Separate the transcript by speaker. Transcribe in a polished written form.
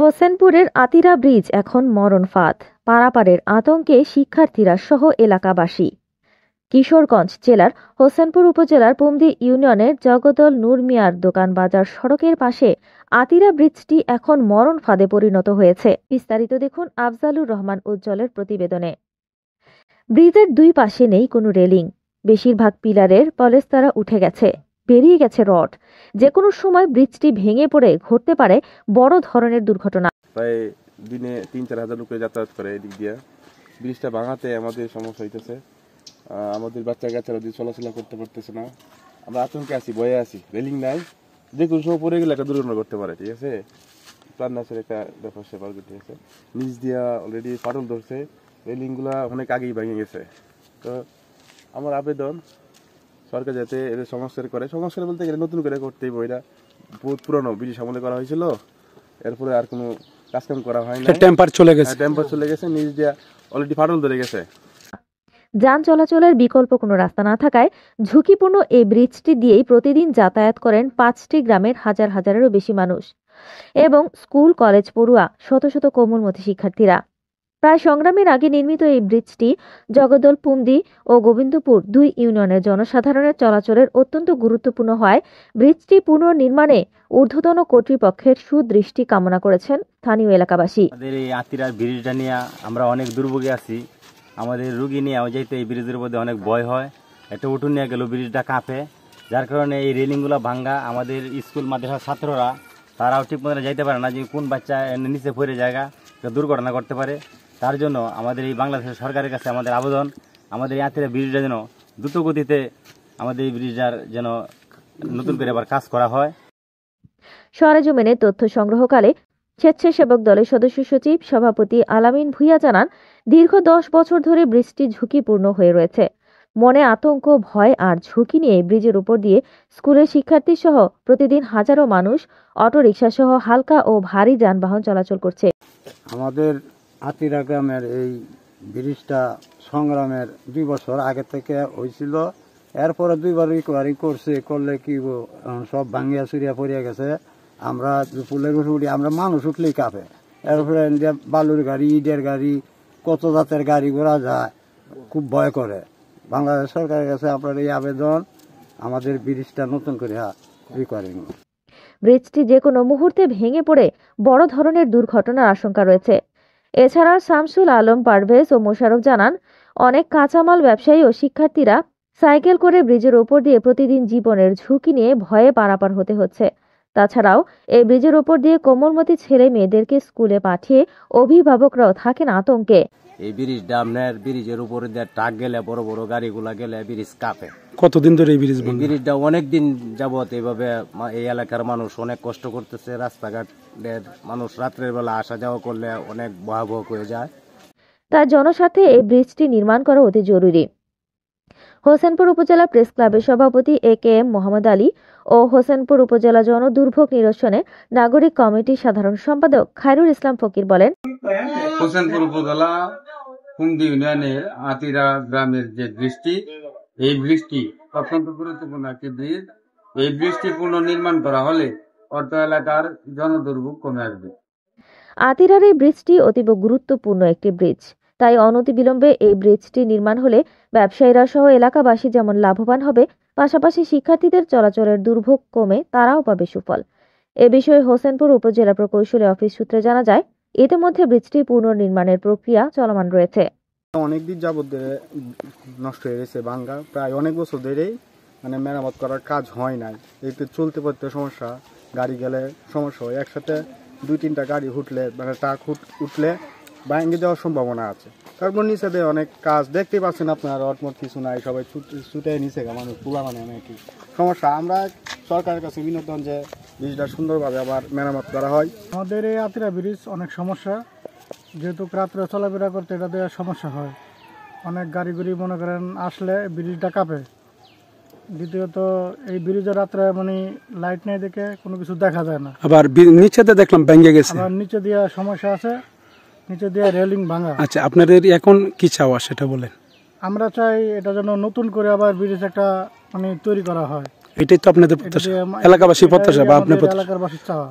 Speaker 1: হোসেনপুরের আতিরা bridge এখন মরণ ফাঁদ, পারাপারের আতঙ্কে শিক্ষার্থীরা সহ এলাকাবাসী। কিশোরগঞ্জ জেলার হোসেনপুর উপজেলার পুমদি ইউনিয়নের জগদল নূর মিয়ার দোকান বাজার সড়কের পাশে আতিরা ব্রিজটি এখন মরণ ফাঁদে পরিণত হয়েছে। বিস্তারিত দেখুন আফজালুর রহমান উজ্জ্বলের প্রতিবেদনে। ব্রিজের দুই পাশে নেই কোনো রেলিং, বেশিরভাগ পিলারের পলেস্তারা উঠে গেছে, বেরিয়ে গেছে রড। যে কোনো সময় ব্রিজটি ভেঙে পড়ে ঘটতে পারে বড় ধরনের দুর্ঘটনা।
Speaker 2: প্রায় দিনে ৩-৪ হাজার লোক যাতায়াত করে এদিক দিয়ে। ব্রিজটা ভাঙাতে আমাদের সমস্যা হইতেছে, আমাদের বাচ্চা কাচ্চারা চলাচলা করতে পারতেছে না। আমরা আতঙ্কে আছি, ভয়ে আছি। রেলিং নাই, যে কোনো সময় পড়ে গেলে একটা দুর্ঘটনা করতে পারে। ঠিক আছে, প্রাণ নাশের একটা ব্যাপার স্যাপার ঠিক আছে। নিচ দিয়া অলরেডি ফাটল ধরছে, রেলিংগুলা অনেক আগেই ভেঙে গেছে। তো আমার আবেদন সরকার যাতে এদের সংস্কার করে। সংস্কার বলতে গেলে নতুন করে করতেই বইটা বহুত পুরনো, ব্রিটিশ আমলে করা হয়েছিল, এরপরে আর কোনো কাজকাম করা হয় না। টেম্পার চলে গেছে, নিচ দিয়া অলরেডি ফাটল ধরে গেছে।
Speaker 1: যান চলাচলের বিকল্প কোনো রাস্তা না থাকায় ঝুঁকিপূর্ণ এই ব্রিজটি দিয়েই প্রতিদিন যাতায়াত করেন 5টি গ্রামের হাজার হাজারেরও বেশি মানুষ এবং স্কুল কলেজ পড়ুয়া শত শত কোমলমতি শিক্ষার্থীরা। প্রায় সংগ্রামের আগে নির্মিত এই ব্রিজটি জগদল, পুমদি ও গোবিন্দপুর দুই ইউনিয়নের জনসাধারণের চলাচলের অত্যন্ত গুরুত্বপূর্ণ হয়। ব্রিজটি পুনর্নির্মাণে ঊর্ধ্বতন কর্তৃপক্ষের সুদৃষ্টি কামনা করেছেন স্থানীয় এলাকাবাসী।
Speaker 3: আমাদের এই আতিরার ব্রিজটা নিয়ে আমরা অনেক দুর্ভোগে আছি। আমাদের রুগী নিয়ে যেহেতু এই ব্রিজের মধ্যে অনেক ভয় হয়, একটা উঠুন নিয়ে গেল ব্রিজটা কাঁপে, যার কারণে এই রেলিংগুলো ভাঙ্গা। আমাদের স্কুল মাদ্রাসার ছাত্ররা তারাও ঠিক মতো যাইতে পারে না, যে কোন বাচ্চা নিচে পড়ে জায়গা দুর্ঘটনা করতে পারে। তার জন্য আমাদের এই বাংলাদেশের সরকারের কাছে আমাদের আবেদন, আমাদের এই আতিরা ব্রিজটা যেন দ্রুত গতিতে আমাদের এই ব্রিজটার যেন নতুন করে আবার কাজ করা হয়।
Speaker 1: সরেজমিনে তথ্য সংগ্রহকালে স্বেচ্ছাসেবক দলের সদস্য সচিব সভাপতি আলামিন ভুঁইয়া জানান, দীর্ঘ 10 বছর ধরে ব্রিজটি ঝুঁকিপূর্ণ হয়ে রয়েছে। মনে আতঙ্ক, ভয় আর ঝুঁকি নিয়ে ব্রিজের উপর দিয়ে স্কুলের শিক্ষার্থী সহ প্রতিদিন হাজারো মানুষ অটোরিকশা সহ হালকা ও ভারী যানবাহন চলাচল করছে।
Speaker 4: আমাদের আতিরা গ্রামের এই ব্রিজটা সংগ্রামের 2 বছর আগে থেকে হয়েছিল, এরপরে 2বার রিকভারি করলে কি সব ভাঙ্গিয়া চুরিয়া পড়িয়া গেছে। আমরা ফুলের উঠে আমরা মানুষ উঠলেই কাঁপে। এরপরে বালুর গাড়ি, ইটের গাড়ি, কত জাতের গাড়ি ঘোড়া যায়, খুব ভয় করে। বাংলাদেশ সরকারের কাছে আপনার এই আবেদন, আমাদের ব্রিজটা নতুন করে রিকভারি।
Speaker 1: ব্রিজটি যে কোনো মুহূর্তে ভেঙে পড়ে বড় ধরনের দুর্ঘটনার আশঙ্কা রয়েছে। এছাড়া শামসুল আলম পারভেজ ও মোশাররফ জানান, অনেক কাঁচামাল ব্যবসায়ী ও শিক্ষার্থীরা সাইকেল করে ব্রিজের ওপর দিয়ে প্রতিদিন জীবনের ঝুঁকি নিয়ে ভয়ে পারাপার হতে হচ্ছে। তাছাড়াও এই ব্রিজের ওপর দিয়ে কোমলমতি ছেলে মেয়েদেরকে স্কুলে পাঠিয়ে অভিভাবকরাও থাকেন আতঙ্কে।
Speaker 3: এই ব্রিজটা আপনার ব্রিজের উপরে দিয়ে ট্রাক গেলে, বড় বড় গাড়িগুলা গেলে ব্রিজ কাঁপে।
Speaker 4: কতদিন ধরে এই
Speaker 3: ব্রিজটা অনেকদিন যাবত এইভাবে এই এলাকার মানুষ অনেক কষ্ট করতেছে। রাস্তাঘাটের মানুষ রাত্রের বেলা আসা যাওয়া করলে অনেক ভয়াবহ হয়ে যায়।
Speaker 1: তার জনস্বার্থে এই ব্রিজটি নির্মাণ করা অতি জরুরি। হোসেনপুর উপজেলা প্রেস ক্লাবের সভাপতি এ.কে.এম. মোহাম্মদ আলী ও হোসেনপুর উপজেলা জন দুর্ভোগ নিরসনে নাগরিক কমিটির সাধারণ সম্পাদক খায়রুল ইসলাম ফকির বলেন,
Speaker 5: হোসেনপুর উপজেলা পুমদি ইউনিয়নের আতিরা গ্রামের যে ব্রিজটি, এই ব্রিজটি অত্যন্ত গুরুত্বপূর্ণ একটি ব্রিজ। এই ব্রিজটি পুনর্নির্মাণ করা হলে অর্থ এলাকার জনদুর্ভোগ কমে আসবে।
Speaker 1: আতিরার এই ব্রিজটি অতীব গুরুত্বপূর্ণ একটি ব্রিজ, তাই অনতিবিলম্বে এই ব্রিজটি নির্মাণ হলে ব্যবসায়ীরা সহ এলাকাবাসী যেমন লাভবান হবে, পাশাপাশি শিক্ষার্থীদের চলাচলের দুর্ভোগ কমে তারাও পাবে সুফল। এ বিষয়ে হোসেনপুর উপজেলা প্রকৌশলী অফিস সূত্রে জানা যায়, ইতিমধ্যে ব্রিজটি পুনর্নির্মাণের প্রক্রিয়া চলমান রয়েছে।
Speaker 4: অনেকদিন যাবত নষ্ট হয়ে গেছে, ভাঙ্গা প্রায় অনেক বছর ধরেই মেরামত করার কাজ হয় নাই। এতে চলতে পড়তে সমস্যা, গাড়ি গেলে সমস্যা হয়, একসাথে 2-3টা গাড়ি উঠলে ট্রাক উঠলে ভাঙ্গে যাওয়ার সম্ভাবনা আছে। তারপর নিচে দিয়ে অনেক কাজ দেখতে পাচ্ছেন আপনার, অটমট কিছু নাই, সবাই ছুটে নিচে মানুষ পুরা অনেকই সমস্যা। আমরা সরকারের কাছে বিনোদন যে ব্রিজটা সুন্দরভাবে আবার মেরামত করা হয়।
Speaker 6: আমাদের এই আতিরা ব্রিজ অনেক সমস্যা, যেহেতু রাত্রে চলাফেরা করতে এটা দেওয়ার সমস্যা হয়। অনেক গাড়ি মনে করেন আসলে ব্রিজটা কাঁপে। দ্বিতীয়ত এই ব্রিজের রাত্রে লাইট নেই দেখে কোনো কিছু দেখা যায় না।
Speaker 7: আবার নিচেতে দেখলাম ভেঙে গেছে,
Speaker 6: আবার নিচে দিয়ে সমস্যা আছে, নিচে দিয়ে রেলিং ভাঙা।
Speaker 7: আচ্ছা, আপনাদের এখন কি চাওয়া সেটা বলেন।
Speaker 6: আমরা চাই এটা যেন নতুন করে আবার ব্রিজ একটা তৈরি করা হয়।
Speaker 7: এটাই তো আপনাদের প্রত্যাশা, এলাকাবাসীর প্রত্যাশা বা আপনার
Speaker 6: এলাকাবাসীর চাওয়া।